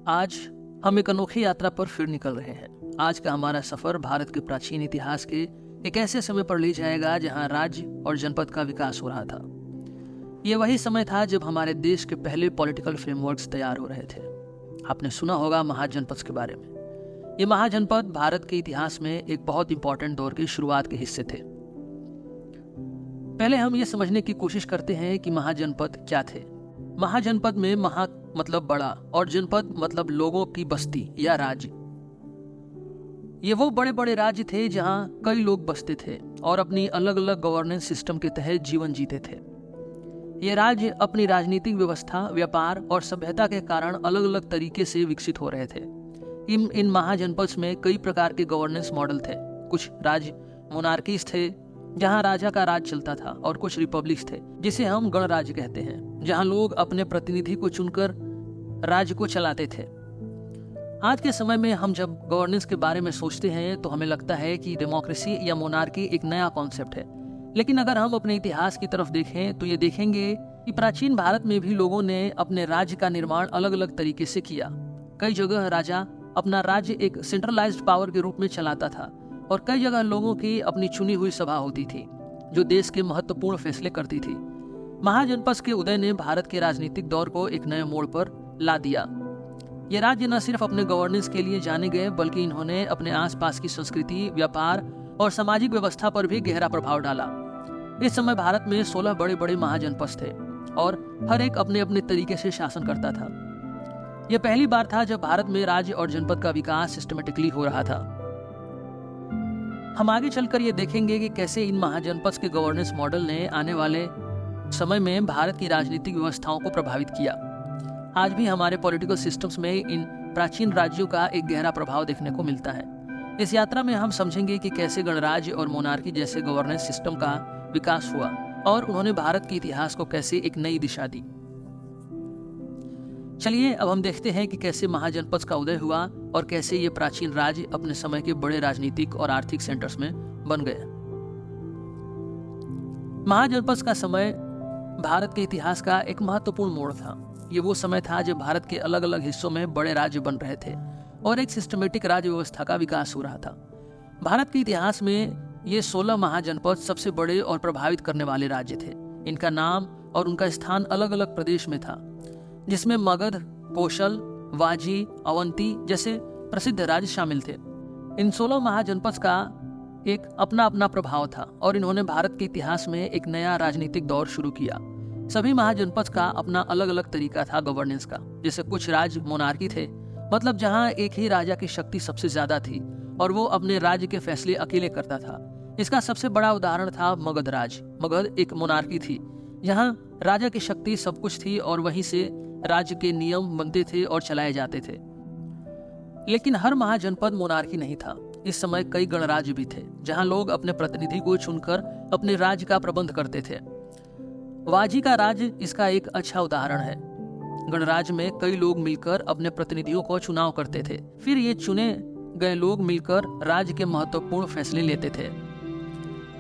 आज हम एक अनोखी यात्रा पर फिर निकल रहे हैं। आज का हमारा सफर भारत के प्राचीन इतिहास के एक ऐसे समय पर ले जाएगा जहां राज्य और जनपद का विकास हो रहा था। ये वही समय था जब हमारे देश के पहले पॉलिटिकल फ्रेमवर्क्स तैयार हो रहे थे। आपने सुना होगा महाजनपद के बारे में। ये महाजनपद भारत के इतिहास में एक बहुत इंपॉर्टेंट दौर की शुरुआत के हिस्से थे। पहले हम ये समझने की कोशिश करते हैं कि महाजनपद क्या थे। महाजनपद में महा मतलब बड़ा और जनपद मतलब लोगों की बस्ती या राज्य। ये वो बड़े बड़े राज्य थे जहां कई लोग बसते थे और अपनी अलग अलग गवर्नेंस सिस्टम के तहत जीवन जीते थे। ये राज्य अपनी राजनीतिक व्यवस्था, व्यापार और सभ्यता के कारण अलग अलग तरीके से विकसित हो रहे थे। इन महाजनपद में कई प्रकार के गवर्नेंस मॉडल थे। कुछ राज्य मोनार्कीज थे जहां राजा का राज चलता था, और कुछ रिपब्लिक्स थे जिसे हम गणराज्य कहते हैं, जहां लोग अपने प्रतिनिधि को चुनकर राज्य को चलाते थे। आज के समय में हम जब गवर्नेंस के बारे में सोचते हैं तो हमें लगता है कि डेमोक्रेसी या मोनार्की एक नया कॉन्सेप्ट है। लेकिन अगर हम अपने इतिहास की तरफ देखें तो ये देखेंगे कि प्राचीन भारत में भी लोगों ने अपने राज्य का निर्माण अलग अलग तरीके से किया। कई जगह राजा अपना राज्य एक सेंट्रलाइज्ड पावर के रूप में चलाता था, और कई जगह लोगों की अपनी चुनी हुई सभा होती थी जो देश के महत्वपूर्ण फैसले करती थी। महाजनपद के उदय ने भारत के राजनीतिक दौर को एक नए मोड़ पर ला दिया। ये राज्य न सिर्फ अपने गवर्नेंस के लिए जाने गए, बल्कि इन्होंने अपने आसपास की संस्कृति, व्यापार और सामाजिक व्यवस्था पर भी गहरा प्रभाव डाला। इस समय भारत में 16 बड़े बड़े महाजनपद थे और हर एक अपने अपने तरीके से शासन करता था। यह पहली बार था जब भारत में राज्य और जनपद का विकास सिस्टमेटिकली हो रहा था। हम आगे चलकर ये देखेंगे कि कैसे इन महाजनपद के गवर्नेंस मॉडल ने आने वाले समय में भारत की राजनीतिक व्यवस्थाओं को प्रभावित किया। आज भी हमारे पॉलिटिकल सिस्टम्स में इन प्राचीन राज्यों का एक गहरा प्रभाव देखने को मिलता है। इस यात्रा में हम समझेंगे कि कैसे गणराज्य और मोनार्की जैसे गवर्नेंस सिस्टम का विकास हुआ और उन्होंने भारत के इतिहास को कैसे एक नई दिशा दी। चलिए अब हम देखते हैं कि कैसे महाजनपद का उदय हुआ और कैसे ये प्राचीन राज्य अपने समय के बड़े राजनीतिक और आर्थिक सेंटर्स में बन गए। महाजनपद का समय भारत के इतिहास का एक महत्वपूर्ण मोड़ था। ये वो समय था जब भारत के अलग अलग हिस्सों में बड़े राज्य बन रहे थे और एक सिस्टमेटिक राज्य व्यवस्था का विकास हो रहा था। भारत के इतिहास में ये 16 महाजनपद सबसे बड़े और प्रभावित करने वाले राज्य थे। इनका नाम और उनका स्थान अलग अलग प्रदेश में था, जिसमें मगध, कोशल, वाजी, अवंती जैसे प्रसिद्ध राज्य शामिल थे। इन 16 महाजनपद का एक अपना अपना प्रभाव था और इन्होंने भारत के इतिहास में एक नया राजनीतिक दौर शुरू किया। सभी महाजनपद का अपना अलग अलग तरीका था गवर्नेंस का। जैसे कुछ राज्य मोनार्की थे, मतलब जहां एक ही राजा की शक्ति सबसे ज्यादा थी और वो अपने राज्य के फैसले अकेले करता था। इसका सबसे बड़ा उदाहरण था मगध राज्य। मगध एक मोनार्की थी जहां राजा की शक्ति सब कुछ थी और वहीं से राज्य के नियम बनते थे और चलाए जाते थे। लेकिन हर महाजनपद मोनार्की नहीं था। इस समय कई गणराज्य भी थे जहां लोग अपने प्रतिनिधि को चुनकर अपने राज्य का प्रबंध करते थे। वाजी का राज्य इसका एक अच्छा उदाहरण है। गणराज्य में कई लोग मिलकर अपने प्रतिनिधियों को चुनाव करते थे, फिर ये चुने गए लोग मिलकर राज्य के महत्वपूर्ण फैसले लेते थे।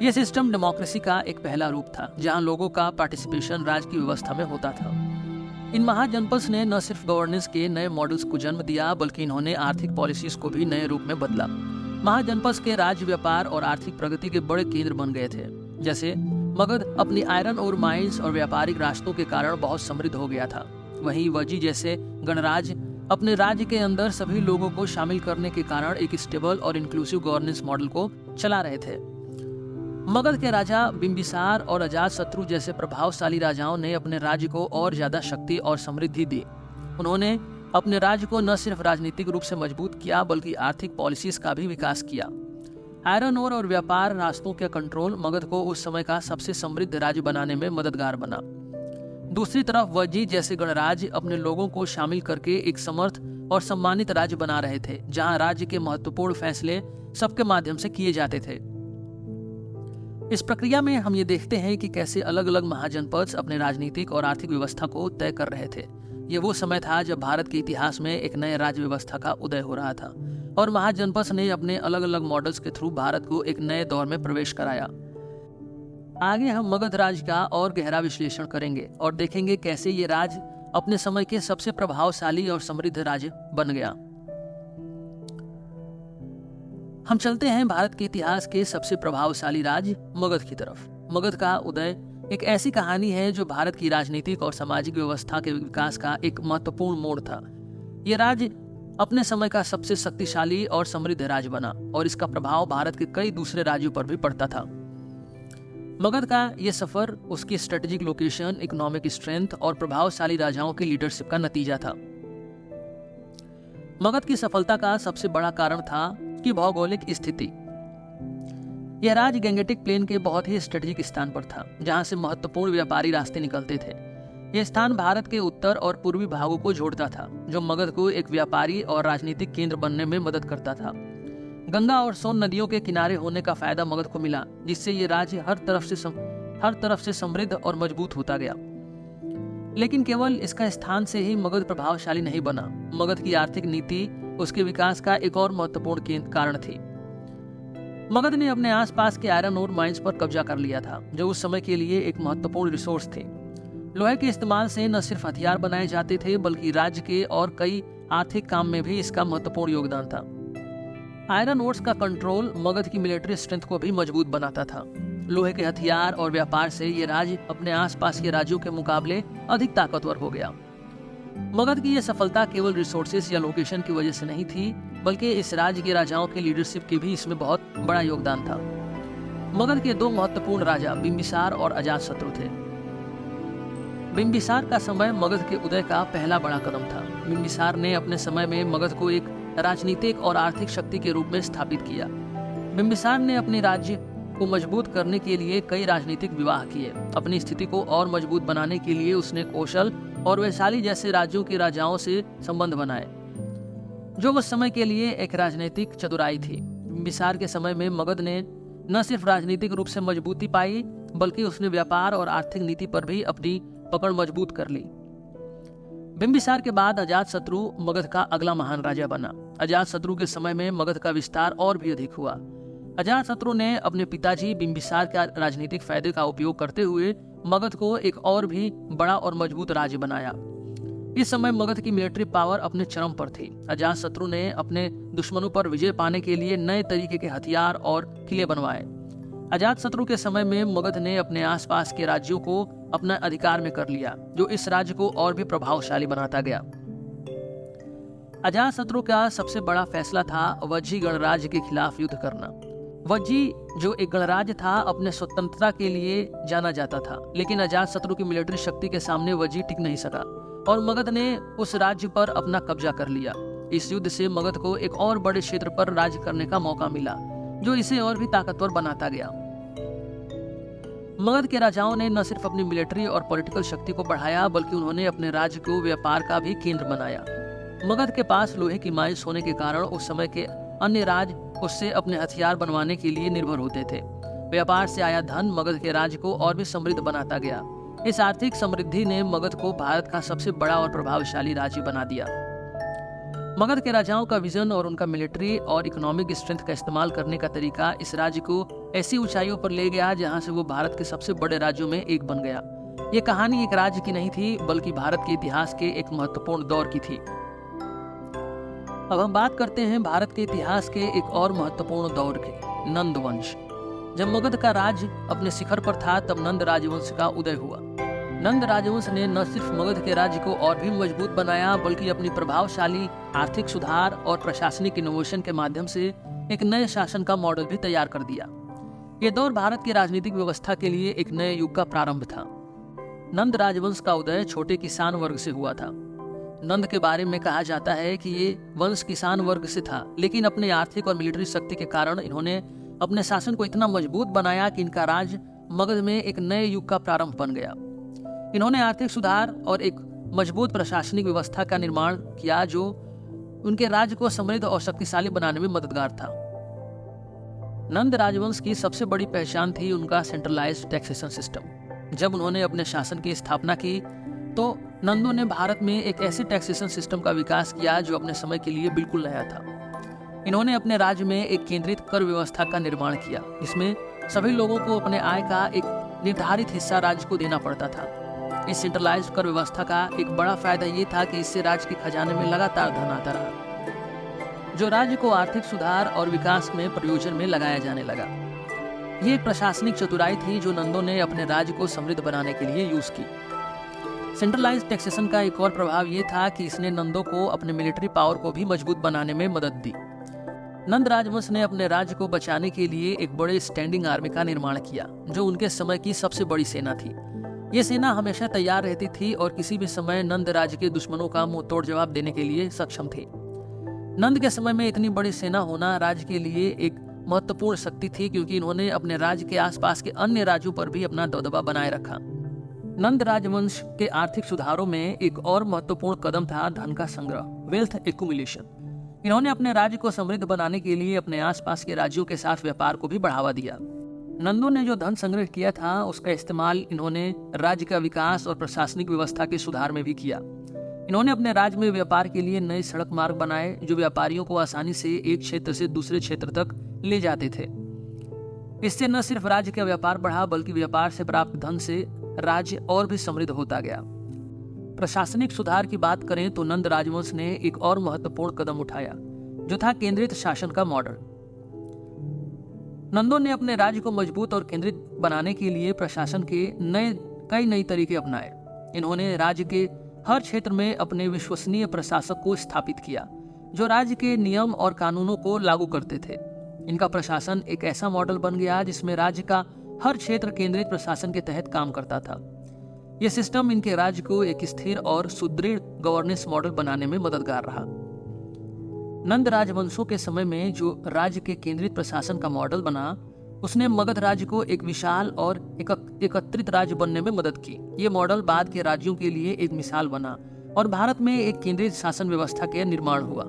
यह सिस्टम डेमोक्रेसी का एक पहला रूप था, जहां लोगों का पार्टिसिपेशन राज्य की व्यवस्था में होता था। इन महाजनपद ने न सिर्फ गवर्नेंस के नए मॉडल्स को जन्म दिया, बल्कि इन्होंने आर्थिक पॉलिसीज को भी नए रूप में बदला। महाजनपद के राज्य व्यापार और आर्थिक प्रगति के बड़े केंद्र बन गए थे। जैसे मगध अपनी आयरन और माइंस और व्यापारिक रास्तों के कारण बहुत समृद्ध हो गया था। वहीं वजी जैसे गणराज्य अपने राज्य के अंदर सभी लोगों को शामिल करने के कारण एक स्टेबल और इंक्लूसिव गवर्नेंस मॉडल को चला रहे थे। मगध के राजा बिंबिसार और अजातशत्रु जैसे प्रभावशाली राजाओं ने अपने राज्य को और ज्यादा शक्ति और समृद्धि दी। उन्होंने अपने राज्य को न सिर्फ राजनीतिक रूप से मजबूत किया, बल्कि आर्थिक पॉलिसीज का भी विकास किया। आयरन ओर और व्यापार रास्तों के कंट्रोल मगध को उस समय का सबसे समृद्ध राज्य बनाने में मददगार बना। दूसरी तरफ वजी जैसे गणराज्य अपने लोगों को शामिल करके एक समर्थ और सम्मानित राज्य बना रहे थे, जहां राज्य के महत्वपूर्ण फैसले सबके माध्यम से किए जाते थे। इस प्रक्रिया में हम ये देखते हैं कि कैसे अलग अलग महाजनपद अपने राजनीतिक और आर्थिक व्यवस्था को तय कर रहे थे। ये वो समय था जब भारत के इतिहास में एक नए राज्य व्यवस्था का उदय हो रहा था और महाजनपद ने अपने अलग अलग मॉडल्स के थ्रू भारत को एक नए दौर में प्रवेश कराया। आगे हम मगध राज्य का और गहरा विश्लेषण करेंगे और देखेंगे कैसे ये राज्य अपने समय के सबसे प्रभावशाली और समृद्ध राज्य बन गया। हम चलते हैं भारत के इतिहास के सबसे प्रभावशाली राज्य मगध की तरफ। मगध का उदय एक ऐसी कहानी है जो भारत की राजनीतिक और सामाजिक व्यवस्था के विकास का एक महत्वपूर्ण मोड़ था। यह राज्य अपने समय का सबसे शक्तिशाली और समृद्ध राज्य बना और इसका प्रभाव भारत के कई दूसरे राज्यों पर भी पड़ता था। मगध का यह सफर उसकी स्ट्रेटेजिक लोकेशन, इकोनॉमिक स्ट्रेंथ और प्रभावशाली राजाओं की लीडरशिप का नतीजा था। मगध की सफलता का सबसे बड़ा कारण था कि भौगोलिक स्थिति। यह राज्य गंगेटिक प्लेन के बहुत ही स्ट्रेटेजिक स्थान पर था, जहां से महत्वपूर्ण व्यापारी रास्ते निकलते थे। यह स्थान भारत के उत्तर और पूर्वी भागों को जोड़ता था, जो मगध को एक व्यापारी और राजनीतिक केंद्र बनने में मदद करता था। गंगा और सोन नदियों के किनारे होने का फायदा मगध को मिला, जिससे ये राज्य हर तरफ से समृद्ध और मजबूत होता गया। लेकिन केवल इसका स्थान से ही मगध प्रभावशाली नहीं बना। मगध की आर्थिक नीति उसके विकास का एक और महत्वपूर्ण कारण थी। मगध ने अपने आसपास के आयरन ओर माइंस पर कब्जा कर लिया था, जो उस समय के लिए एक महत्वपूर्ण रिसोर्स थे। लोहे के इस्तेमाल से न सिर्फ हथियार बनाए जाते थे, बल्कि राज्य के और कई आर्थिक काम में भी इसका महत्वपूर्ण योगदान था। आयरन ओर्स का कंट्रोल मगध की मिलिट्री स्ट्रेंथ को भी मजबूत बनाता था। लोहे के हथियार और व्यापार से ये राज्य अपने आसपास के राज्यों के मुकाबले अधिक ताकतवर हो गया। मगध की यह सफलता केवल रिसोर्सेस या लोकेशन की वजह से नहीं थी, बल्कि इस राज्य के राजाओं के लीडरशिप की भी इसमें बहुत बड़ा योगदान था। मगध के दो महत्वपूर्ण राजा बिंबिसार और अजातशत्रु थे। बिंबिसार का समय मगध के उदय का पहला बड़ा कदम था। बिंबिसार ने अपने समय में मगध को एक राजनीतिक और आर्थिक शक्ति के रूप में स्थापित किया। बिंबिसार ने अपने राज्य को मजबूत करने के लिए कई राजनीतिक विवाह किए। अपनी स्थिति को और मजबूत बनाने के लिए उसने कौशल और वैशाली जैसे राज्यों के राजाओं से संबंध बनाए, जो उस समय के लिए एक राजनीतिक चतुराई थी। बिंबिसार के समय में मगध ने न सिर्फ राजनीतिक रूप से मजबूती पाई, बल्कि उसने व्यापार और आर्थिक नीति पर भी अपनी पकड़ मजबूत कर ली। बिंबिसार के बाद अजातशत्रु मगध का अगला महान राजा बना। अजातशत्रु के समय में मगध का विस्तार और भी अधिक हुआ। अजातशत्रु ने अपने पिताजी बिंबिसार के राजनीतिक फायदे का उपयोग करते हुए मगध को एक और भी बड़ा और मजबूत राज्य बनाया। इस समय मगध की मिलिट्री पावर अपने चरम पर थी। अजातशत्रु ने अपने दुश्मनों पर विजय पाने के लिए नए तरीके के हथियार और किले बनवाए। अजातशत्रु के समय में मगध ने अपने आसपास के राज्यों को अपना अधिकार में कर लिया, जो इस राज्य को और भी प्रभावशाली बनाता गया। अजातशत्रु का सबसे बड़ा फैसला था वज्जी गणराज्य के खिलाफ युद्ध करना। वज्जी, जो एक गणराज्य था, अपने स्वतंत्रता के लिए जाना जाता था, लेकिन अजातशत्रु की मिलिट्री शक्ति के सामने वज्जी टिक नहीं सका और मगध ने उस राज्य पर अपना कब्जा कर लिया। इस युद्ध से मगध को एक और बड़े क्षेत्र पर राज्य करने का मौका मिला, जो इसे और भी ताकतवर बनाता गया। मगध के राजाओं ने न सिर्फ अपनी मिलिट्री और पॉलिटिकल शक्ति को बढ़ाया, बल्कि उन्होंने अपने राज्य को व्यापार का भी केंद्र बनाया। मगध के पास लोहे की माइंस होने के कारण उस समय के अन्य राज्य उससे अपने हथियार बनवाने के लिए निर्भर होते थे। व्यापार से आया धन मगध के राज्य को और भी समृद्ध बनाता गया। इस आर्थिक समृद्धि ने मगध को भारत का सबसे बड़ा और प्रभावशाली राज्य बना दिया। मगध के राजाओं का विजन और उनका मिलिट्री और इकोनॉमिक स्ट्रेंथ का इस्तेमाल करने का तरीका इस राज्य को ऐसी ऊंचाइयों पर ले गया जहां से वो भारत के सबसे बड़े राज्यों में एक बन गया। ये कहानी एक राज्य की नहीं थी, बल्कि भारत के इतिहास के एक महत्वपूर्ण दौर की थी। अब हम बात करते हैं भारत के इतिहास के एक और महत्वपूर्ण दौर के, नंद वंश। जब मगध का राज्य अपने शिखर पर था, तब नंद राजवंश का उदय हुआ। नंद राजवंश ने न सिर्फ मगध के राज्य को और भी मजबूत बनाया, बल्कि अपनी प्रभावशाली आर्थिक सुधार और प्रशासनिक इनोवेशन के माध्यम से एक नए शासन का मॉडल भी तैयार कर दिया। ये दौर भारत की राजनीतिक व्यवस्था के लिए एक नए युग का प्रारंभ था। नंद राजवंश का उदय छोटे किसान वर्ग से हुआ था। नंद के बारे में कहा जाता है कि ये वंश किसान वर्ग से था, लेकिन अपने आर्थिक और मिलिट्री शक्ति के कारण इन्होंने अपने शासन को इतना मजबूत बनाया कि इनका राज्य मगध में एक नए युग का प्रारंभ बन गया। इन्होंने आर्थिक सुधार और एक मजबूत प्रशासनिक व्यवस्था का निर्माण किया, जो उनके राज्य को समृद्ध और शक्तिशाली बनाने में मददगार था। नंद राजवंश की सबसे बड़ी पहचान थी उनका सेंट्रलाइज्ड टैक्सेशन सिस्टम। जब उन्होंने अपने शासन की स्थापना की, तो नंदों ने भारत में एक ऐसे टैक्सेशन सिस्टम का विकास किया जो अपने समय के लिए बिल्कुल नया था। इन्होंने अपने राज्य में एक केंद्रित कर व्यवस्था का निर्माण किया, जिसमें सभी लोगों को अपने आय का एक निर्धारित हिस्सा राज्य को देना पड़ता था। इस सेंट्रलाइज्ड कर व्यवस्था का एक बड़ा फायदा ये था कि इससे राज्य के खजाने में लगातार धन आता रहा, जो राज्य को आर्थिक सुधार और विकास में प्रयोजन में लगाया जाने लगा। ये एक प्रशासनिक चतुराई थी जो नंदों ने अपने राज्य को समृद्ध बनाने के लिए यूज की। सेंट्रलाइज्ड टैक्सेशन का एक और प्रभाव ये था कि इसने नंदों को अपने मिलिट्री पावर को भी मजबूत बनाने में मदद दी। नंद राजवंश ने अपने राज्य को बचाने के लिए एक बड़े स्टैंडिंग आर्मी का निर्माण किया, जो उनके समय की सबसे बड़ी सेना थी। ये सेना हमेशा तैयार रहती थी और किसी भी समय नंद राज्य के दुश्मनों का मुंह तोड़ जवाब देने के लिए सक्षम थी। नंद के समय में इतनी बड़ी सेना होना राज्य के लिए एक महत्वपूर्ण शक्ति थी, क्योंकि इन्होंने अपने राज्य के आसपास के अन्य राज्यों पर भी अपना दबदबा बनाए रखा। नंद राजवंश के आर्थिक सुधारों में एक और महत्वपूर्ण कदम था धन का संग्रह, वेल्थ एक्यूमुलेशन। इन्होंने अपने राज्य को समृद्ध बनाने के लिए अपने आसपास के राज्यों के साथ व्यापार को भी बढ़ावा दिया। नंदों ने जो धन संग्रह किया था उसका इस्तेमाल इन्होंने राज्य का विकास और प्रशासनिक व्यवस्था के सुधार में भी किया। इन्होंने अपने राज्य में व्यापार के लिए नए सड़क मार्ग बनाए, जो व्यापारियों को आसानी से एक क्षेत्र से दूसरे क्षेत्र तक ले जाते थे। इससे न सिर्फ राज्य का व्यापार बढ़ा, बल्कि व्यापार से प्राप्त धन से राज्य और भी समृद्ध होता गया। प्रशासनिक सुधार की बात करें तो नंद राजवंश ने एक और महत्वपूर्ण कदम उठाया, जो था केंद्रित शासन का मॉडल। नंदों ने अपने राज्य को मजबूत और केंद्रित बनाने के लिए प्रशासन के कई नए तरीके अपनाए। इन्होंने राज्य के हर क्षेत्र में अपने विश्वसनीय प्रशासक को स्थापित किया, जो राज्य के नियम और कानूनों को लागू करते थे। इनका प्रशासन एक ऐसा मॉडल बन गया जिसमें राज्य का हर क्षेत्र केंद्रित प्रशासन के तहत काम करता था। यह सिस्टम इनके राज्य को एक स्थिर और सुदृढ़ गवर्नेंस मॉडल बनाने में मददगार रहा। नंद राजवंशों के समय में जो राज्य के केंद्रित प्रशासन का मॉडल बना, उसने मगध राज्य को एक विशाल और एकत्रित राज्य बनने में मदद की। ये मॉडल बाद के राज्यों के लिए एक मिसाल बना और भारत में एक केंद्रित शासन व्यवस्था के निर्माण हुआ,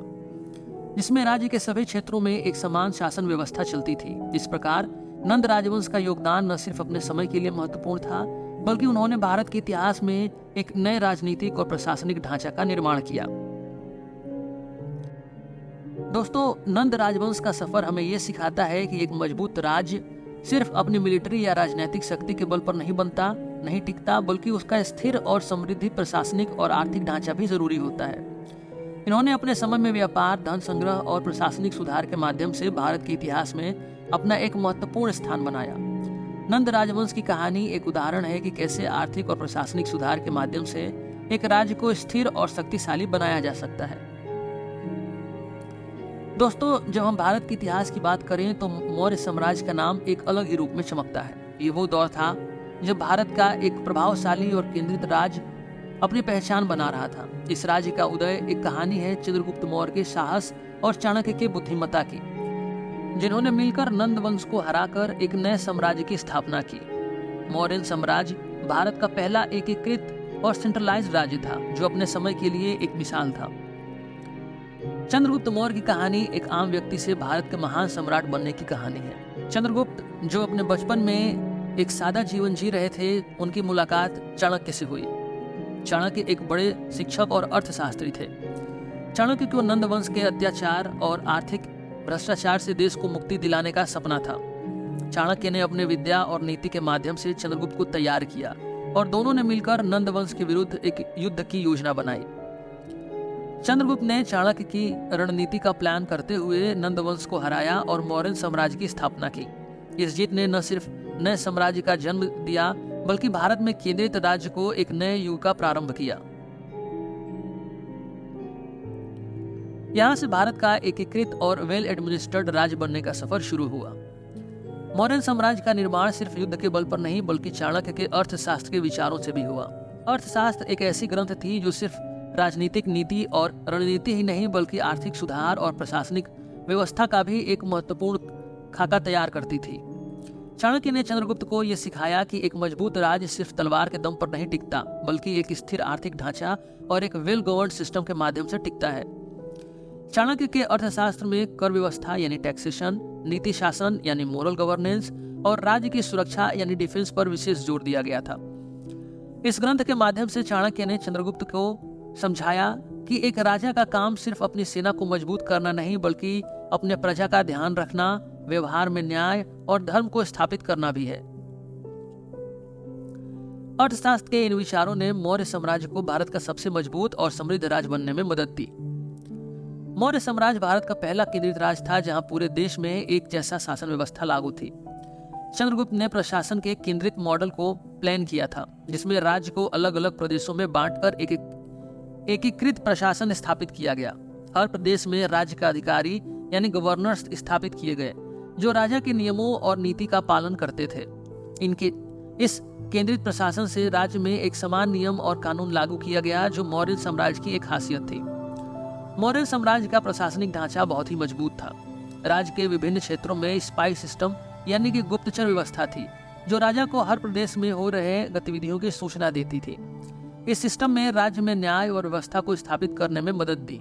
जिसमें राज्य के सभी क्षेत्रों में एक समान शासन व्यवस्था चलती थी। इस प्रकार नंद राजवंश का योगदान न सिर्फ अपने समय के लिए महत्वपूर्ण था, बल्कि उन्होंने भारत के इतिहास में एक नए राजनीतिक और प्रशासनिक ढांचा का निर्माण किया। दोस्तों, नंद राजवंश का सफर हमें यह सिखाता है कि एक मजबूत राज्य सिर्फ अपनी मिलिट्री या राजनीतिक शक्ति के बल पर नहीं टिकता, बल्कि उसका स्थिर और समृद्ध प्रशासनिक और आर्थिक ढांचा भी जरूरी होता है। इन्होंने अपने समय में व्यापार, धन संग्रह और प्रशासनिक सुधार के माध्यम से भारत के इतिहास में अपना एक महत्वपूर्ण स्थान बनाया। नंद राजवंश की कहानी एक उदाहरण है कि कैसे आर्थिक और प्रशासनिक सुधार के माध्यम से एक राज्य को स्थिर और शक्तिशाली बनाया जा सकता है। दोस्तों, जब हम भारत के इतिहास की बात करें तो मौर्य साम्राज्य का नाम एक अलग ही रूप में चमकता है। ये वो दौर था जब भारत का एक प्रभावशाली और केंद्रित राज्य अपनी पहचान बना रहा था। इस राज्य का उदय एक कहानी है चंद्रगुप्त मौर्य के साहस और चाणक्य के बुद्धिमत्ता की, जिन्होंने मिलकर नंद वंश को हराकर एक नए साम्राज्य की स्थापना की। मौर्य साम्राज्य भारत का पहला एकीकृत और सेंट्रलाइज्ड राज्य था, जो अपने समय के लिए एक मिसाल था। चंद्रगुप्त मौर्य की कहानी एक आम व्यक्ति से भारत के महान सम्राट बनने की कहानी है। चंद्रगुप्त, जो अपने बचपन में एक सादा जीवन जी रहे थे, उनकी मुलाकात चाणक्य से हुई। चाणक्य एक बड़े शिक्षक और अर्थशास्त्री थे। चाणक्य को नंद वंश के अत्याचार और आर्थिक भ्रष्टाचार से देश को मुक्ति दिलाने का सपना था। चाणक्य ने अपने विद्या और नीति के माध्यम से चंद्रगुप्त को तैयार किया और दोनों ने मिलकर नंद वंश के विरुद्ध एक युद्ध की योजना बनाई। चंद्रगुप्त ने चाणक्य की रणनीति का प्लान करते हुए नंद वंश को हराया और मौर्य साम्राज्य की स्थापना की। इस जीत ने न सिर्फ नए साम्राज्य का जन्म दिया, बल्कि भारत में केंद्रित राज्य को एक नए युग का प्रारंभ किया। यहाँ से भारत का एकीकृत और वेल एडमिनिस्ट्रेटेड राज्य बनने का सफर शुरू हुआ। मौर्य साम्राज्य का निर्माण सिर्फ युद्ध के बल पर नहीं, बल्कि चाणक्य के अर्थशास्त्र के विचारों से भी हुआ। अर्थशास्त्र एक ऐसी ग्रंथ थी जो सिर्फ राजनीतिक नीति और रणनीति ही नहीं, बल्कि आर्थिक सुधार और प्रशासनिक व्यवस्था का भी एक महत्वपूर्ण खाका तैयार करती थी। चाणक्य ने चंद्रगुप्त को यह सिखाया कि एक मजबूत राज्य सिर्फ तलवार के दम पर नहीं टिकता, बल्कि एक स्थिर आर्थिक ढांचा और एक वेल गवर्न्ड सिस्टम के माध्यम से टिकता है। चाणक्य के अर्थशास्त्र में कर व्यवस्था यानी टैक्सेशन, नीति शासन यानी मोरल गवर्नेंस और राज्य की सुरक्षा यानी डिफेंस पर विशेष जोर दिया गया था। इस ग्रंथ के माध्यम से चाणक्य ने चंद्रगुप्त को समझाया कि एक राजा का काम सिर्फ अपनी सेना को मजबूत करना नहीं, बल्कि अपने प्रजा का ध्यान रखना, व्यवहार में न्याय और धर्म को स्थापित करना भी है। अर्थशास्त्र के इन विचारों ने मौर्य साम्राज्य को भारत का सबसे मजबूत और समृद्ध राज्य बनने में मदद दी। मौर्य साम्राज्य भारत का पहला केंद्रित राज्य था जहां पूरे देश में एक जैसा शासन व्यवस्था लागू थी। चंद्रगुप्त ने प्रशासन के केंद्रित मॉडल को प्लान किया था, जिसमें राज्य को अलग अलग प्रदेशों में बांटकर एकीकृत प्रशासन स्थापित किया गया। हर प्रदेश में राज्य का अधिकारी यानी गवर्नर्स स्थापित किए गए, जो राजा के नियमों और नीति का पालन करते थे। इनके इस केंद्रित प्रशासन से राज्य में एक समान नियम और कानून लागू किया गया, जो मौर्य साम्राज्य की एक खासियत थी। मौर्य साम्राज्य का प्रशासनिक ढांचा बहुत ही मजबूत था। राज्य के विभिन्न क्षेत्रों में स्पाई सिस्टम यानी कि गुप्तचर व्यवस्था थी, जो राजा को हर प्रदेश में हो रहे गतिविधियों की सूचना देती थी। इस सिस्टम में राज्य में न्याय और व्यवस्था को स्थापित करने में मदद दी,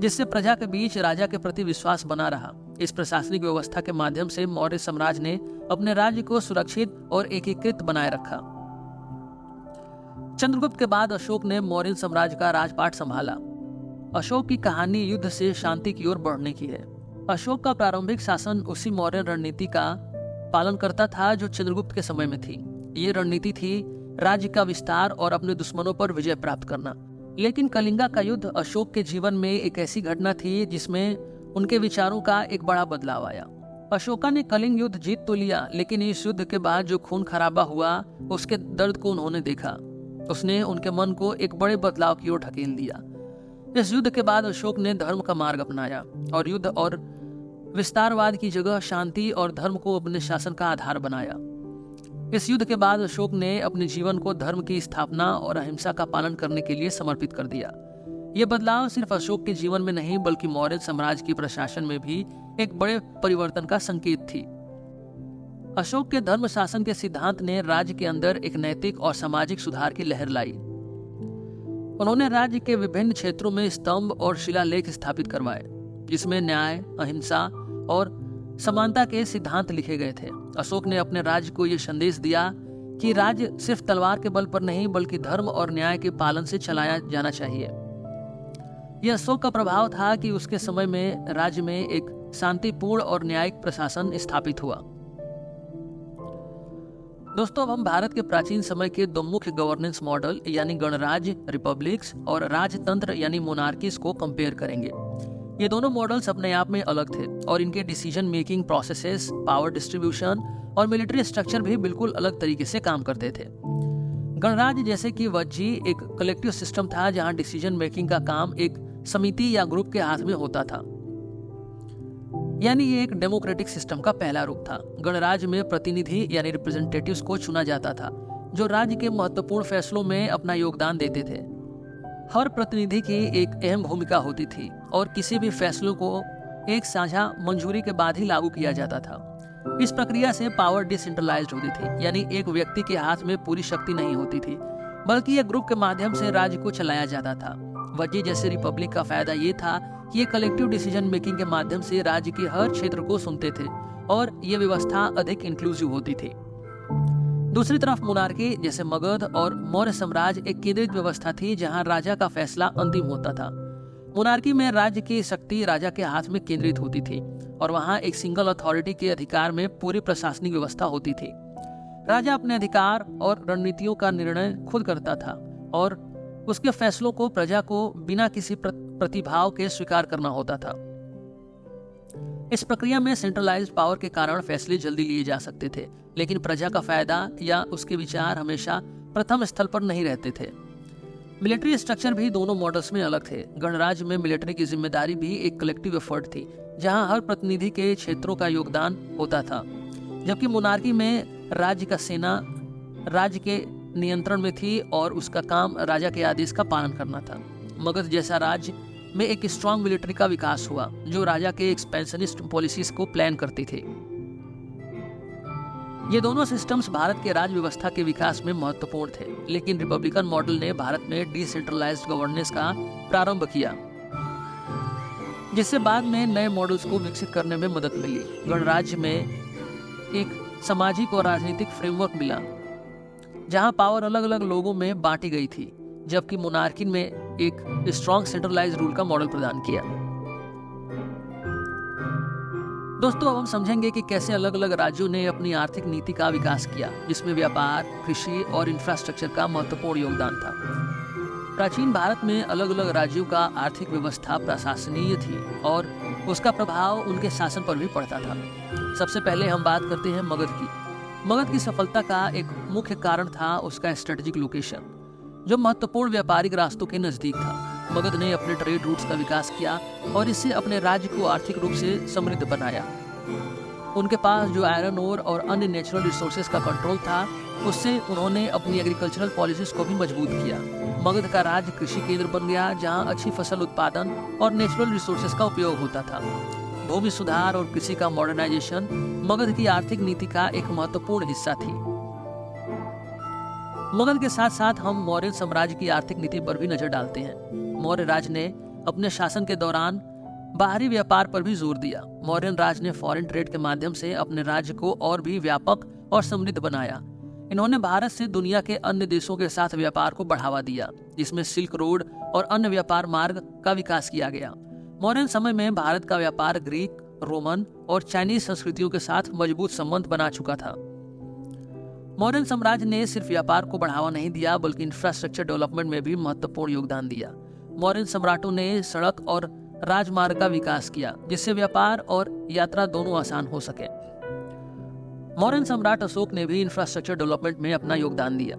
जिससे प्रजा के बीच राजा के प्रति विश्वास बना रहा। इस प्रशासनिक व्यवस्था के माध्यम से मौर्य साम्राज्य ने अपने राज्य को सुरक्षित और एकीकृत बनाए रखा। चंद्रगुप्त के बाद अशोक ने मौर्य साम्राज्य का राजपाट संभाला। अशोक की कहानी युद्ध से शांति की ओर बढ़ने की है। अशोक का प्रारंभिक शासन उसी मौर्य रणनीति का पालन करता था जो चंद्रगुप्त के समय में थी। ये रणनीति थी राज्य का विस्तार और अपने दुश्मनों पर विजय प्राप्त करना। लेकिन कलिंगा का युद्ध अशोक के जीवन में एक ऐसी घटना थी जिसमें उनके विचारों का एक बड़ा बदलाव आया। अशोका ने कलिंग युद्ध जीत तो लिया, लेकिन इस युद्ध के बाद जो खून खराबा हुआ उसके दर्द को उन्होंने देखा। उसने उनके मन को एक बड़े बदलाव की ओर ढकेल दिया। इस युद्ध के बाद अशोक ने धर्म का मार्ग अपनाया और युद्ध और विस्तारवाद की जगह शांति और धर्म को अपने शासन का आधार बनाया। इस युद्ध के बाद अशोक ने अपने जीवन को धर्म की स्थापना और अहिंसा का पालन करने के लिए समर्पित कर दिया। यह बदलाव सिर्फ अशोक के जीवन में नहीं बल्कि मौर्य साम्राज्य के प्रशासन में भी एक बड़े परिवर्तन का संकेत थी। अशोक के धर्म शासन के सिद्धांत ने राज्य के अंदर एक नैतिक और सामाजिक सुधार की लहर लाई। उन्होंने राज्य के विभिन्न क्षेत्रों में स्तंभ और शिलालेख स्थापित करवाए, जिसमें न्याय, अहिंसा और समानता के सिद्धांत लिखे गए थे। अशोक ने अपने राज्य को यह संदेश दिया कि राज्य सिर्फ तलवार के बल पर नहीं बल्कि धर्म और न्याय के पालन से चलाया जाना चाहिए। यह अशोक का प्रभाव था कि उसके समय में राज्य में एक शांतिपूर्ण और न्यायिक प्रशासन स्थापित हुआ। दोस्तों, अब हम भारत के प्राचीन समय के दो मुख्य गवर्नेंस मॉडल यानी गणराज्य रिपब्लिक्स और राजतंत्र यानी मोनार्कीज को कंपेयर करेंगे। ये दोनों मॉडल्स अपने आप में अलग थे और इनके decision making processes, power distribution और मिलिट्री स्ट्रक्चर भी बिल्कुल अलग तरीके से काम करते थे। गणराज्य जैसे कि वज्जी एक कलेक्टिव सिस्टम था जहां डिसीजन मेकिंग का काम एक समिति या ग्रुप के हाथ में होता था, यानी ये एक डेमोक्रेटिक सिस्टम का पहला रूप था। गणराज्य में प्रतिनिधि यानी रिप्रेजेंटेटिव्स को चुना जाता था, जो राज्य के महत्वपूर्ण फैसलों में अपना योगदान देते थे। हर प्रतिनिधि की एक अहम भूमिका होती थी और किसी भी फैसलों को एक साझा मंजूरी के बाद ही लागू किया जाता था। इस प्रक्रिया से पावर डिसेंट्रलाइज्ड होती थी, यानी एक व्यक्ति के हाथ में पूरी शक्ति नहीं होती थी, बल्कि एक ग्रुप के माध्यम से राज्य को चलाया जाता था। वज्जी जैसे रिपब्लिक का फायदा ये था कि ये कलेक्टिव डिसीजन मेकिंग के माध्यम से राज्य के हर क्षेत्र को सुनते थे और ये व्यवस्था अधिक इंक्लूसिव होती थी। दूसरी तरफ मोनार्की जैसे मगध और मौर्य साम्राज्य एक केंद्रित व्यवस्था थी जहां राजा का फैसला अंतिम होता था। मोनार्की में राज्य की शक्ति राजा के हाथ में केंद्रित होती थी और वहां एक सिंगल अथॉरिटी के अधिकार में पूरी प्रशासनिक व्यवस्था होती थी। राजा अपने अधिकार और रणनीतियों का निर्णय खुद करता था और उसके फैसलों को प्रजा को बिना किसी प्रतिभाव के स्वीकार करना होता था। इस प्रक्रिया में सेंट्रलाइज्ड पावर के कारण फैसले जल्दी लिए जा सकते थे, लेकिन प्रजा का फायदा या उसके विचार हमेशा प्रथम स्थल पर नहीं रहते थे। मिलिट्री स्ट्रक्चर भी दोनों मॉडल्स में अलग थे। गणराज्य में मिलिट्री की जिम्मेदारी भी एक कलेक्टिव एफर्ट थी, जहां हर प्रतिनिधि के क्षेत्रों का योगदान होता था, जबकि मोनार्की में राज्य का सेना राज्य के नियंत्रण में थी और उसका काम राजा के आदेश का पालन करना था। मगध जैसा राज्य में एक स्ट्रांग मिलिट्री का विकास हुआ जो राजा के एक्सपेंशनिस्ट पॉलिसीज को प्लान करती थी। ये दोनों सिस्टम्स भारत के राज्य व्यवस्था के विकास में महत्वपूर्ण थे, लेकिन रिपब्लिकन मॉडल ने भारत में डिसेंट्रलाइज्ड गवर्नेंस का प्रारंभ किया, जिससे बाद में नए मॉडल्स को विकसित करने में मदद मिली। गणराज्य में एक सामाजिक और राजनीतिक फ्रेमवर्क मिला जहां पावर अलग अलग लोगों में बांटी गई थी, जबकि मोनार्की में एक स्ट्रॉन्ग सेंट्रलाइज्ड रूल का मॉडल प्रदान किया। दोस्तों, अब हम समझेंगे कि कैसे अलग अलग राज्यों ने अपनी आर्थिक नीति का विकास किया, जिसमें व्यापार, कृषि और इंफ्रास्ट्रक्चर का महत्वपूर्ण योगदान था। प्राचीन भारत में अलग अलग राज्यों का आर्थिक व्यवस्था प्रशासनीय थी और उसका प्रभाव उनके शासन पर भी पड़ता था। सबसे पहले हम बात करते हैं मगध की। मगध की सफलता का एक मुख्य कारण था उसका स्ट्रेटेजिक लोकेशन, जो महत्वपूर्ण व्यापारिक रास्तों के नजदीक था। मगध ने अपने ट्रेड रूट्स का विकास किया और इससे अपने राज्य को आर्थिक रूप से समृद्ध बनाया। उनके पास जो आयरन ओर और अन्य नेचुरल रिसोर्सेज का कंट्रोल था, उससे उन्होंने अपनी एग्रीकल्चरल पॉलिसीज को भी मजबूत किया। मगध का राज्य कृषि केंद्र बन गया, जहां अच्छी फसल उत्पादन और नेचुरल रिसोर्सेज का उपयोग होता था। भूमि सुधार और कृषि का मॉडर्नाइजेशन मगध की आर्थिक नीति का एक महत्वपूर्ण हिस्सा थी। मगध के साथ साथ हम मौर्य साम्राज्य की आर्थिक नीति पर भी नजर डालते हैं। मौर्य राज ने अपने शासन के दौरान बाहरी व्यापार पर भी जोर दिया। मौर्य राज ने फॉरेन ट्रेड के माध्यम से अपने राज्य को और भी व्यापक और समृद्ध बनाया। इन्होंने भारत से दुनिया के अन्य देशों के साथ व्यापार को बढ़ावा दिया, जिसमें सिल्क रोड और अन्य व्यापार मार्ग का विकास किया गया। मौर्य समय में भारत का व्यापार ग्रीक, रोमन और चाइनीज संस्कृतियों के साथ मजबूत संबंध बना चुका था। मौर्य साम्राज्य ने सिर्फ व्यापार को बढ़ावा नहीं दिया, बल्कि इंफ्रास्ट्रक्चर डेवलपमेंट में भी महत्वपूर्ण योगदान दिया। मौर्य सम्राटों ने सड़क और राजमार्ग का विकास किया, जिससे व्यापार और यात्रा दोनों आसान हो सके। मौर्य सम्राट अशोक ने भी इंफ्रास्ट्रक्चर डेवलपमेंट में अपना योगदान दिया,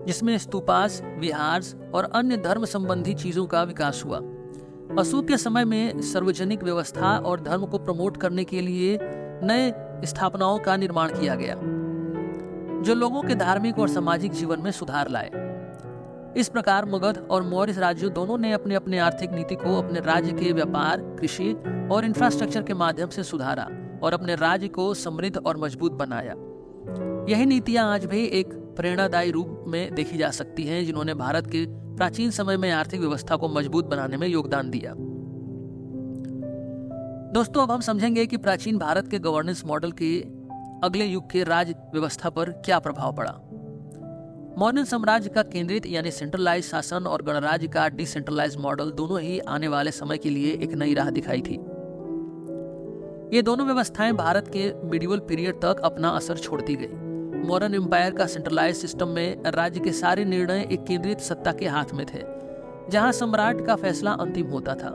जिसमें स्तूपास, विहार्स और अन्य धर्म संबंधी चीजों का विकास हुआ। अशोक के समय में सार्वजनिक व्यवस्था और धर्म को प्रमोट करने के लिए नए स्थापनाओं का निर्माण किया गया, जो लोगों के धार्मिक और सामाजिक जीवन में सुधार लाए। इस प्रकार मगध और मौर्य राज्यों दोनों ने अपने अपने आर्थिक नीति को अपने राज्य के व्यापार, कृषि और इंफ्रास्ट्रक्चर के माध्यम से सुधारा और अपने राज्य को समृद्ध और मजबूत बनाया। यही नीतियां आज भी एक प्रेरणादायी रूप में देखी जा सकती हैं, जिन्होंने भारत के प्राचीन समय में आर्थिक व्यवस्था को मजबूत बनाने में योगदान दिया। दोस्तों, अब हम समझेंगे कि प्राचीन भारत के गवर्नेंस मॉडल के अगले युग के राज्य व्यवस्था पर क्या प्रभाव पड़ा। मौर्य साम्राज्य का केंद्रित यानी सेंट्रलाइज शासन और गणराज्य का डिसेंट्रलाइज मॉडल दोनों ही आने वाले समय के लिए एक नई राह दिखाई थी। ये दोनों व्यवस्थाएं भारत के मिडिवल पीरियड तक अपना असर छोड़ती गई। मौर्यन एम्पायर का सेंट्रलाइज सिस्टम में राज्य के सारे निर्णय एक केंद्रित सत्ता के हाथ में थे, जहां सम्राट का फैसला अंतिम होता था।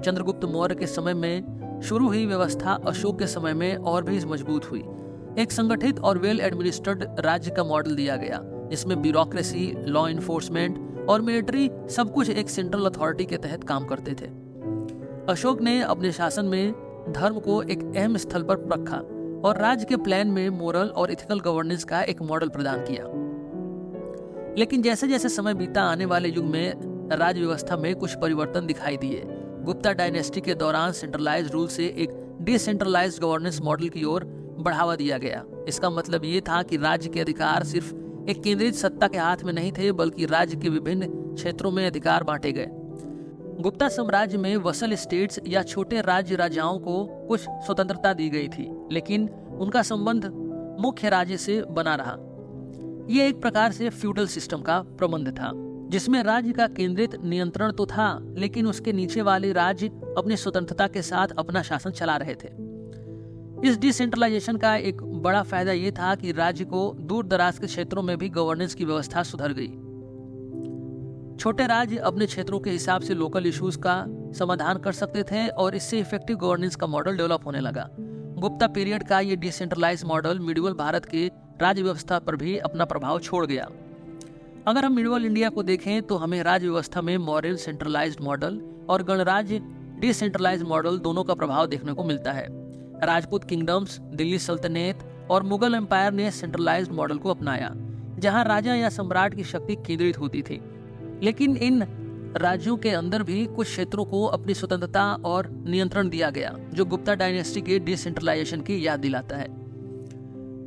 चंद्रगुप्त मौर्य के समय में शुरू हुई व्यवस्था अशोक के समय में और भी मजबूत हुई। एक संगठित और वेल एडमिनिस्ट्रेड राज्य का मॉडल दिया गया, जिसमें ब्यूरोक्रेसी, लॉ इन्फोर्समेंट और मिलिट्री सब कुछ एक सेंट्रल अथॉरिटी के तहत काम करते थे। अशोक ने अपने शासन में धर्म को एक अहम स्थल पर रखा और राज्य के प्लान में मोरल और इथिकल गवर्नेंस का एक मॉडल प्रदान किया। लेकिन जैसे जैसे समय बीता, आने वाले युग में राज्य व्यवस्था में कुछ परिवर्तन दिखाई दिए। गुप्ता डायनेस्टी के दौरान सेंट्रलाइज्ड रूल से एक डिसेंट्रलाइज्ड गवर्नेंस मॉडल की ओर बढ़ावा दिया गया। इसका मतलब ये था कि राज्य के अधिकार सिर्फ एक केंद्रित सत्ता के हाथ में नहीं थे, बल्कि राज्य के विभिन्न क्षेत्रों में अधिकार बांटे गए। गुप्ता साम्राज्य में वसल स्टेट्स या छोटे राज्य राजाओं को कुछ स्वतंत्रता दी गई थी, लेकिन उनका संबंध मुख्य राज्य से बना रहा। यह एक प्रकार से फ्यूडल सिस्टम का प्रबंध था, जिसमें राज्य का केंद्रित नियंत्रण तो था, लेकिन उसके नीचे वाले राज्य अपनी स्वतंत्रता के साथ अपना शासन चला रहे थे। इस डिसेंट्रलाइजेशन का एक बड़ा फायदा ये था कि राज्य को दूर दराज के क्षेत्रों में भी गवर्नेंस की व्यवस्था सुधर गई। छोटे राज्य अपने क्षेत्रों के हिसाब से लोकल इश्यूज का समाधान कर सकते थे और इससे इफेक्टिव गवर्नेंस का मॉडल डेवलप होने लगा। गुप्ता पीरियड का ये डिसेंट्रलाइज मॉडल मिडिवल भारत के राज्य व्यवस्था पर भी अपना प्रभाव छोड़ गया। अगर हम मिडिवल इंडिया को देखें तो हमें राज्य व्यवस्था में मौर्य सेंट्रलाइज्ड मॉडल और गणराज्य डिसेंट्रलाइज्ड मॉडल दोनों का प्रभाव देखने को मिलता है। राजपूत किंगडम्स, दिल्ली सल्तनत और मुगल एम्पायर ने सेंट्रलाइज्ड मॉडल को अपनाया, जहां राजा या सम्राट की शक्ति केंद्रित होती थी। लेकिन इन राज्यों के अंदर भी कुछ क्षेत्रों को अपनी स्वतंत्रता और नियंत्रण दिया गया, जो गुप्ता डायनेस्टी के डिसेंट्रलाइजेशन की याद दिलाता है।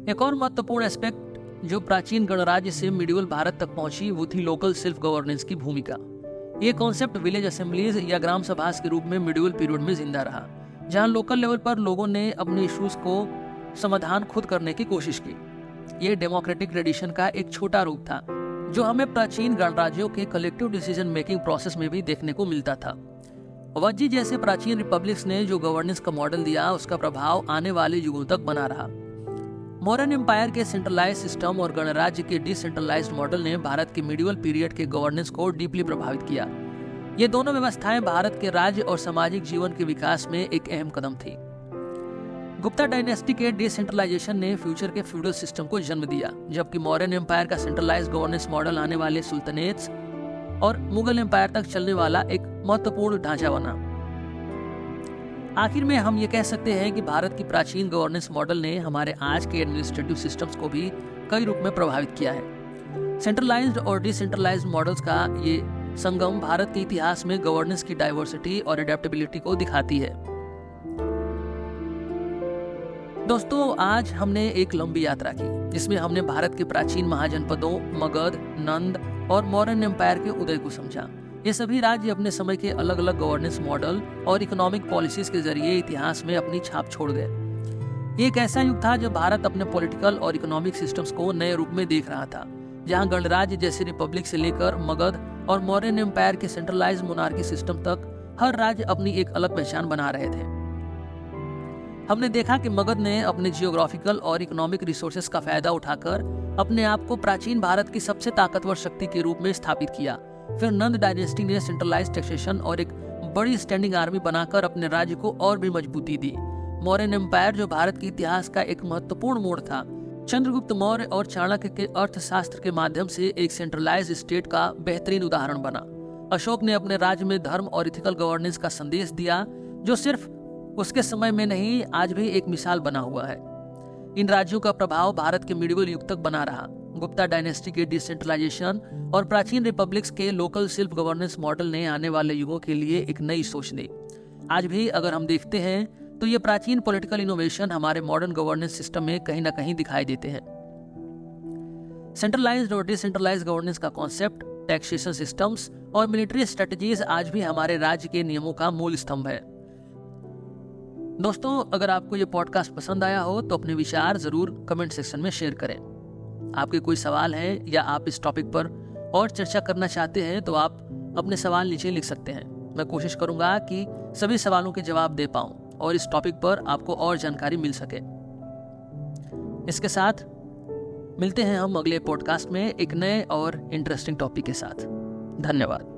एक और महत्वपूर्ण एस्पेक्ट जो प्राचीन गणराज्य से मिडिवल भारत तक पहुंची, वो थी लोकल सेल्फ गवर्नेंस की भूमिका। ये कॉन्सेप्ट विलेज असेंबलीज या ग्राम सभा के रूप में मिडिवल पीरियड में जिंदा रहा, जहां लोकल लेवल पर लोगों ने अपने इश्यूज को समाधान खुद करने की कोशिश की। ये डेमोक्रेटिक ट्रेडिशन का एक छोटा रूप था, जो हमें प्राचीन गणराज्यों के कलेक्टिव डिसीजन मेकिंग प्रोसेस में भी देखने को मिलता था। वज्जी जैसे प्राचीन रिपब्लिक्स ने जो गवर्नेंस का मॉडल दिया, उसका प्रभाव आने वाले युगों तक बना रहा। मौर्यन एम्पायर के सेंट्रलाइज सिस्टम और गणराज्य के डिसेंट्रलाइज्ड मॉडल ने भारत के मिडिवल पीरियड के गवर्नेंस को डीपली प्रभावित किया। ये दोनों व्यवस्थाएं भारत के राज्य और सामाजिक जीवन के विकास में एक अहम कदम थी। गुप्ता डायनेस्टी के डिसेंट्रलाइजेशन ने फ्यूचर के फ्यूडल सिस्टम को जन्म दिया, जबकि मौर्यन एम्पायर का सेंट्रलाइज्ड गवर्नेंस मॉडल आने वाले सुल्तनेट्स और मुगल एम्पायर तक चलने वाला एक महत्वपूर्ण ढांचा बना। आखिर में हम ये कह सकते हैं कि भारत की प्राचीन गवर्नेंस मॉडल ने हमारे आज के एडमिनिस्ट्रेटिव सिस्टम्स को भी कई रूप में प्रभावित किया है। सेंट्रलाइज्ड और डिसेंट्रलाइज्ड मॉडल्स का ये संगम भारत के इतिहास में गवर्नेंस की डाइवर्सिटी और एडेप्टेबिलिटी को दिखाती है। दोस्तों, आज हमने एक लंबी यात्रा की, जिसमें हमने भारत के प्राचीन महाजनपदों, मगध, नंद और मौर्यन एम्पायर के उदय को समझा। ये सभी राज्य अपने समय के अलग अलग गवर्नेंस मॉडल और इकोनॉमिक पॉलिसीज के जरिए इतिहास में अपनी छाप छोड़ गए। ये एक ऐसा युग था जब भारत अपने पॉलिटिकल और इकोनॉमिक सिस्टम्स को नए रूप में देख रहा था, जहां गणराज्य जैसे रिपब्लिक से लेकर मगध और मौर्यन एम्पायर के सेंट्रलाइज्ड मोनार्की सिस्टम तक हर राज्य अपनी एक अलग पहचान बना रहे थे। हमने देखा कि मगध ने अपने जियोग्राफिकल और इकोनॉमिक रिसोर्सेज का फायदा उठाकर अपने आप को प्राचीन भारत की सबसे ताकतवर शक्ति के रूप में स्थापित किया। फिर नंद डायनेस्टी ने सेंट्रलाइज्ड टैक्सेशन और एक बड़ी स्टैंडिंग आर्मी बनाकर अपने राज्य को और भी मजबूती दी। मौर्यन एम्पायर, जो भारत के इतिहास का एक महत्वपूर्ण मोड़ था, चंद्रगुप्त मौर्य और चाणक्य के अर्थशास्त्र के माध्यम से एक सेंट्रलाइज्ड स्टेट का बेहतरीन उदाहरण बना। अशोक ने अपने राज्य में धर्म और इथिकल गवर्नेंस का संदेश दिया, जो सिर्फ उसके समय में नहीं, आज भी एक मिसाल बना हुआ है। इन राज्यों का प्रभाव भारत के मिडिवल युग तक बना रहा। गुप्ता डायनेस्टी के डिसेंट्रलाइजेशन और प्राचीन रिपब्लिक्स के लोकल सेल्फ गवर्नेंस मॉडल ने आने वाले युगों के लिए एक नई सोच दी। आज भी अगर हम देखते हैं तो ये प्राचीन पॉलिटिकल इनोवेशन हमारे मॉडर्न गवर्नेंस सिस्टम में कहीं ना कहीं दिखाई देते हैं। सेंट्रलाइज्ड और डिसेंट्रलाइज्ड गवर्नेंस का कॉन्सेप्ट, टैक्सेशन सिस्टम्स और मिलिट्री स्ट्रेटजीज आज भी हमारे राज्य के नियमों का मूल स्तंभ है। दोस्तों, अगर आपको ये पॉडकास्ट पसंद आया हो तो अपने विचार जरूर कमेंट सेक्शन में शेयर करें। आपके कोई सवाल है या आप इस टॉपिक पर और चर्चा करना चाहते हैं तो आप अपने सवाल नीचे लिख सकते हैं। मैं कोशिश करूंगा कि सभी सवालों के जवाब दे पाऊं और इस टॉपिक पर आपको और जानकारी मिल सके। इसके साथ मिलते हैं हम अगले पॉडकास्ट में एक नए और इंटरेस्टिंग टॉपिक के साथ। धन्यवाद।